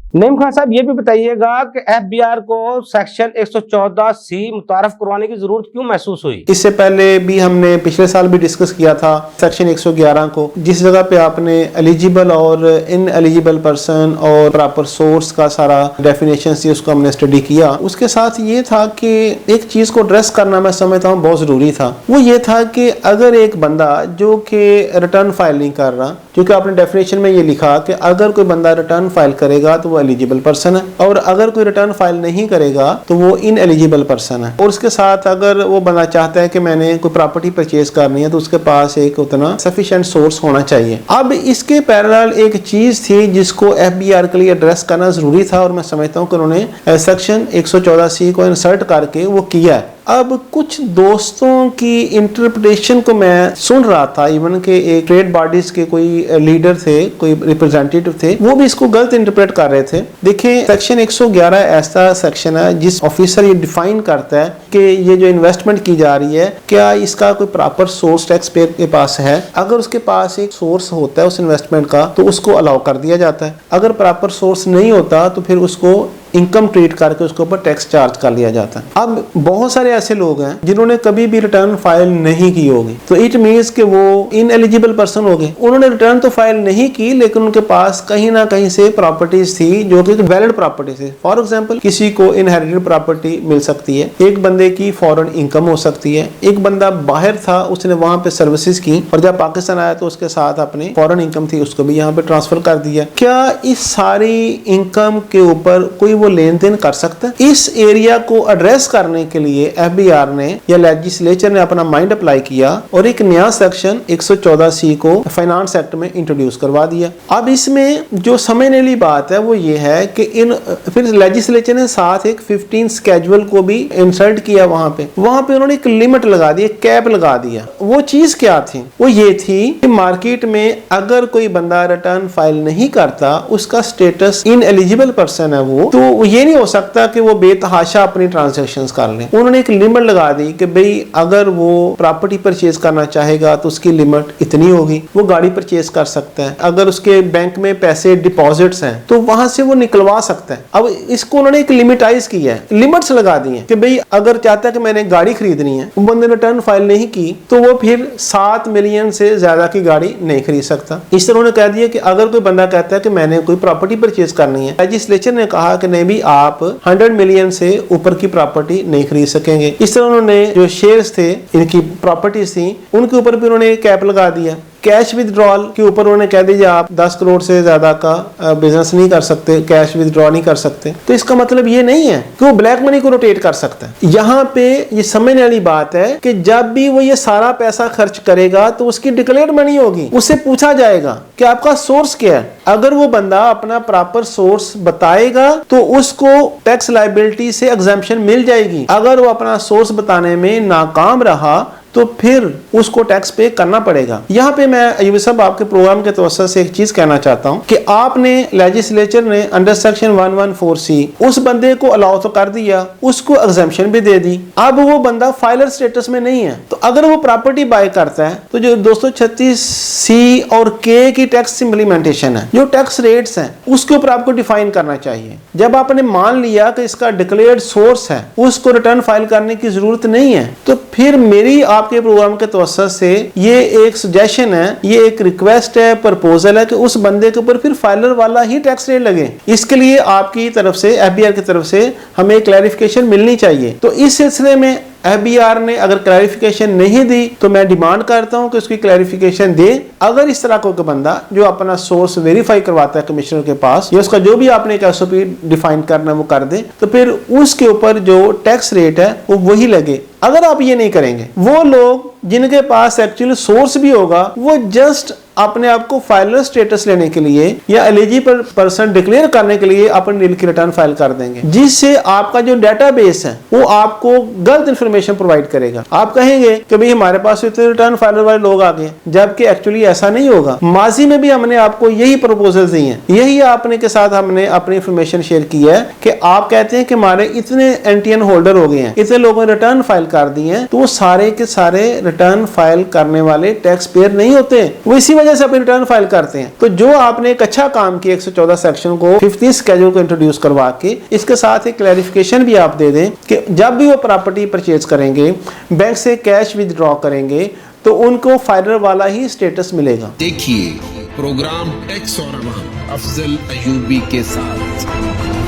नईम खान साहब, ये भी बताइएगा कि एफबीआर को सेक्शन 114C मुतारफ करवाने की जरूरत क्यों महसूस हुई? इससे पहले भी हमने पिछले साल भी डिस्कस किया था सेक्शन 111 को, जिस जगह पे आपने एलिजिबल और इन एलिजिबल पर्सन और प्रॉपर सोर्स का सारा डेफिनेशन थी, उसको हमने स्टडी किया। उसके साथ ये था कि एक चीज को एड्रेस करना मैं समझता हूँ बहुत जरूरी था। वो ये था कि अगर एक बंदा जो कि रिटर्न फाइल नहीं कर रहा, क्योंकि आपने डेफिनेशन में ये लिखा कि अगर कोई बंदा रिटर्न फाइल करेगा तो वो एलिजिबल पर्सन है, और अगर कोई रिटर्न फाइल नहीं करेगा तो वो इन एलिजिबल पर्सन है। और उसके साथ अगर वो बंदा चाहता है कि मैंने कोई प्रॉपर्टी परचेज करनी है तो उसके पास एक उतना सफिशिएंट सोर्स होना चाहिए। अब इसके पैरेलल एक चीज थी जिसको एफबीआर के लिए एड्रेस करना जरूरी था, और मैं समझता हूँ कि उन्होंने सेक्शन 114C को इंसर्ट करके वो किया है। अब कुछ दोस्तों की इंटरप्रिटेशन को मैं सुन रहा था, इवन के एक ट्रेड बॉडीज के कोई लीडर थे, कोई रिप्रेजेंटेटिव थे, वो भी इसको गलत इंटरप्रेट कर रहे थे। देखिए, सेक्शन 111 ऐसा सेक्शन है जिस ऑफिसर ये डिफाइन करता है कि ये जो इन्वेस्टमेंट की जा रही है, क्या इसका कोई प्रॉपर सोर्स टैक्स पेयर के पास है। अगर उसके पास एक सोर्स होता है उस इन्वेस्टमेंट का तो उसको अलाउ कर दिया जाता है। अगर प्रॉपर सोर्स नहीं होता तो फिर उसको इनकम ट्रीट करके उसके ऊपर टैक्स चार्ज कर लिया जाता है। अब बहुत सारे ऐसे लोग हैं जिन्होंने कभी भी रिटर्न फाइल नहीं की होगी, तो इट मीन्स कि वो इनएलिजिबल पर्सन हो गए। उन्होंने रिटर्न तो फाइल नहीं की, लेकिन उनके पास कहीं ना कहीं से प्रॉपर्टीज थी जो कि वैलिड प्रॉपर्टी थी। फॉर एग्जांपल, किसी को इनहेरिटेड प्रॉपर्टी मिल सकती है, एक बंदे की फॉरेन इनकम हो सकती है, एक बंदा बाहर था, उसने वहां पे सर्विसेज की और जब पाकिस्तान आया तो उसके साथ अपनी फॉरेन इनकम थी, उसको भी यहाँ पे ट्रांसफर कर दिया। क्या इस सारी इनकम के ऊपर कोई वो लेन देन कर सकता है? इस एरिया को एड्रेस करने के लिए एफबीआर ने या लेजिस्लेचर ने अपना माइंड अप्लाई किया और एक नया सेक्शन 114C को फाइनेंस एक्ट में इंट्रोड्यूस करवा दिया। अब इसमें जो समझने वाली बात है वो ये है कि फिर लेजिस्लेचर ने साथ एक 15 स्केड्यूल को भी इंसर्ट किया। वहां पे उन्होंने एक लिमिट लगा दी, कैप लगा दिया। वो चीज क्या थी? वो ये थी कि मार्केट में अगर कोई बंदा रिटर्न फाइल नहीं करता, उसका स्टेटस इनएलिजिबल पर्सन है वो, तो ये नहीं हो सकता कि वो बेतहाशा अपनी ट्रांजैक्शंस कर ले। उन्होंने एक लिमिट लगा दी कि भाई अगर वो प्रॉपर्टी परचेज करना चाहेगा तो उसकी लिमिट इतनी होगी, वो गाड़ी परचेज कर सकता है। अगर उसके बैंक में पैसे डिपॉजिट्स हैं तो वहां से वो निकलवा सकता है। अब इसको उन्होंने एक लिमिटाइज किया है, लिमिट्स लगा दी है कि भाई अगर चाहता है कि मैंने गाड़ी खरीदनी है, वो बंदे ने रिटर्न फाइल नहीं की तो वो फिर 7 मिलियन से ज्यादा की गाड़ी नहीं खरीद सकता। इस तरह उन्होंने कह दिया कि अगर कोई बंदा कहता है कि मैंने कोई प्रॉपर्टी परचेज करनी है, लेजिस्लेचर ने कहा कि नहीं भी आप 100 मिलियन से ऊपर की प्रॉपर्टी नहीं खरीद सकेंगे। इस तरह उन्होंने जो शेयर्स थे, इनकी प्रॉपर्टीज थी, उनके ऊपर भी उन्होंने कैप लगा दिया। कैश विदड्रॉल के ऊपर उन्होंने कह दिया आप 10 करोड़ से ज्यादा का बिजनेस नहीं कर सकते, कैश विदड्रॉ नहीं कर सकते। तो इसका मतलब ये नहीं है कि वो ब्लैक मनी को रोटेट कर सकता है। यहाँ पे ये समझने वाली बात है कि जब भी वो ये सारा पैसा खर्च करेगा तो उसकी डिक्लेयर्ड मनी होगी, उससे पूछा जाएगा कि आपका सोर्स क्या है। अगर वो बंदा अपना प्रॉपर सोर्स बताएगा तो उसको टैक्स लायबिलिटी से एग्जेम्पशन मिल जाएगी। अगर वो अपना सोर्स बताने में नाकाम रहा तो फिर उसको टैक्स पे करना पड़ेगा। यहाँ पे मैं अयूब साहब आपके प्रोग्राम के तवज्जो से एक चीज कहना चाहता हूँ कि आपने लेजिस्लेचर ने अंडर सेक्शन 114C उस बंदे को अलाउ तो कर दिया, उसको एग्जेम्पशन भी दे दी। अब वो बंदा फाइलर स्टेटस में नहीं है, तो अगर वो प्रॉपर्टी बाय करता है तो जो 236C और K की टैक्स इम्प्लीमेंटेशन है, जो टैक्स रेट्स हैं, उसके ऊपर आपको डिफाइन करना चाहिए। जब आपने मान लिया कि इसका डिक्लेयर्ड सोर्स है, उसको रिटर्न फाइल करने की जरूरत नहीं है, तो फिर मेरी आपके प्रोग्राम के तवज्जो से ये एक सजेशन है, ये एक रिक्वेस्ट है, प्रपोजल है कि उस बंदे के ऊपर फिर फाइलर वाला ही टैक्स रेट लगे। इसके लिए आपकी तरफ से, एफबीआर की तरफ से हमें क्लैरिफिकेशन मिलनी चाहिए। तो इस सिलसिले में एफबीआर ने अगर क्लैरिफिकेशन नहीं दी तो मैं डिमांड करता हूं कि उसकी क्लैरिफिकेशन दे। अगर इस तरह का कोई बंदा जो अपना सोर्स वेरीफाई करवाता है कमिश्नर के पास, या उसका जो भी आपने एक एसओपी डिफाइन करना है वो कर दे, तो फिर उसके ऊपर जो टैक्स रेट है वो वही लगे। अगर आप ये नहीं करेंगे, वो लोग जिनके पास एक्चुअली सोर्स भी होगा वो जस्ट अपने आप को फाइलर स्टेटस लेने के लिए या एलिजिबल पर्सन डिक्लेयर करने के लिए अपने नील की रिटर्न फाइल कर देंगे, जिससे आपका जो डेटाबेस है वो आपको गलत इंफॉर्मेशन प्रोवाइड करेगा। आप कहेंगे कि भाई हमारे पास इतने रिटर्न फाइलर वाले लोग आ गए, जबकि एक्चुअली ऐसा नहीं होगा। माजी में भी हमने आपको यही प्रपोजल दी हैं, यही आपने के साथ हमने अपनी इंफॉर्मेशन शेयर की है कि आप कहते हैं कि हमारे इतने एनटीएन होल्डर हो गए हैं, इतने लोगों ने रिटर्न फाइल कर दी है, तो वो सारे के सारे रिटर्न फाइल करने वाले टैक्स पेयर नहीं होते। वो इसी वजह वजह से अपनी रिटर्न फाइल करते हैं। तो जो आपने एक अच्छा काम किया 114 सेक्शन को 50 स्केड्यूल को इंट्रोड्यूस करवा के, इसके साथ एक क्लैरिफिकेशन भी आप दे दें कि जब भी वो प्रॉपर्टी परचेज करेंगे, बैंक से कैश विदड्रॉ करेंगे, तो उनको फाइलर वाला ही स्टेटस मिलेगा। देखिए प्रोग्राम टैक्स और अफजल अयूबी के साथ।